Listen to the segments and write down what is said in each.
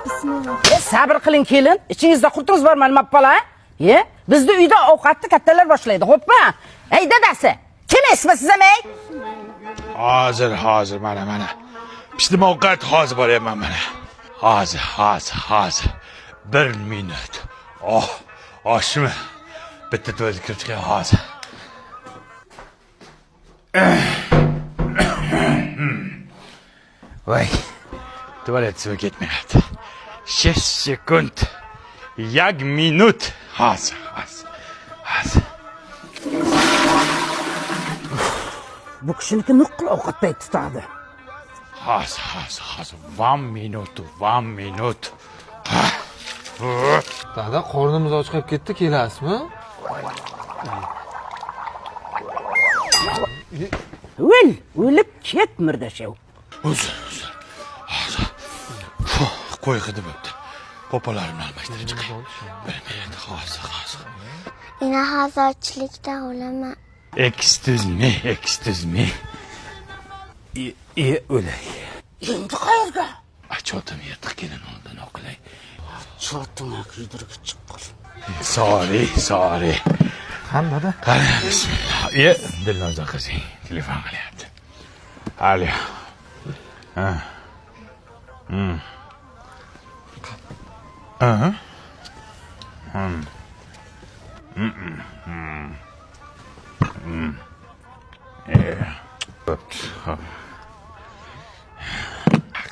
Bismillah. Sabr qiling kelin. Ichingizda qurtimiz bormi nima bola? Bizning uyda ovqatni kattalar boshlaydi, xo'pmi? Ey dadasi, kim esmisiz amay? Hozir mana. Pishdim ovqat hozir boryapman mana. Hozir. 1 minut. Oshmi? Bitta to'yga kirib chiqay hozir. Voy. Tuvalet suvi ketmayapti. 6 sekund. 1 minut. Hozir. Bu kishiniki nuqul ovqat payti tutadi. Hozir. 1 minut. Dada, qornimiz ochqab ketdi, kelasizmi? O'lib ket murdashav. Uzr. Hozir. Qo'y hidi bo'pti. Popolarimni almashtirib chiqay. 1 minut hozir. Ina hozirchilikda o'laman. Excuse me. O'lay. Endi qayerga? Chotim yirtiq kelin undan o'qilay. Chotimga kiydirib chiqqan. Sorry. Qanday? Qani, bismillah. Dilnoza qizing telefon qilyapti. Alo.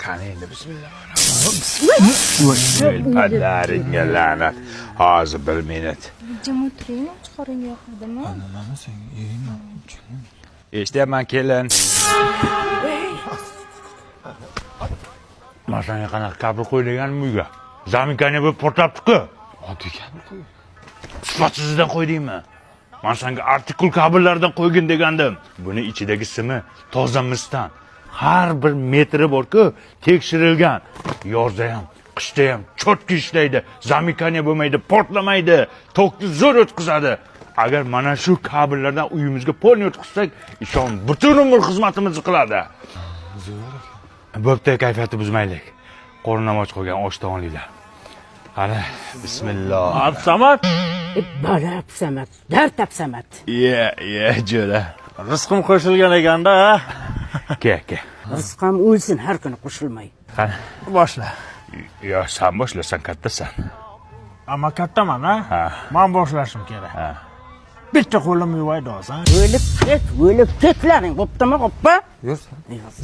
Qani endi bismillahirrohmanirrohim. Padaringga la'nat. Hozir 1 minut. Jim o'tiring, chiqaring yoqadimi? Nima sen yeymi? Eshityapman kelin. Masanga qanaqa kabul qo'yganmi uyga? Zaminkani bo'lib portlabdi-ku. Oddiy kabul qo'y. Sifatsizdan qo'ydingmi? Men senga artikul kabellardan qo'ygin degandim. Buni ichidagi simi toza misdan. Har bir metri bor-ku, tekshirilgan. Yozda ham, qishda ham cho'tki ishlaydi. Zaminkani bo'lmaydi, portlamaydi, tokni zo'r o'tkazadi. Agar mana shu kabellardan uyimizga polni o'tkazsak, ishon butun umr xizmatimizni qiladi. Bo'pti, kayfiyatni buzmaylik. Qornim och qolgan osh taomlaylar. Qani, bismillah. Absamat. Bola Absamat, dard Absamat. Jo'ra. Rizqim qo'shilgan ekanda. Ke. Rizqim o'lsin har kuni qo'shilmay. Qani, Boshla. yo sen boshlasan, kattasan. Ammo kattaman, ha? Men boshlashim kerak. Bitta qo'lim yuvaydi hozir. O'lib ketlaring, bo'ptimi, xo'pmi? Yur. Yo'q,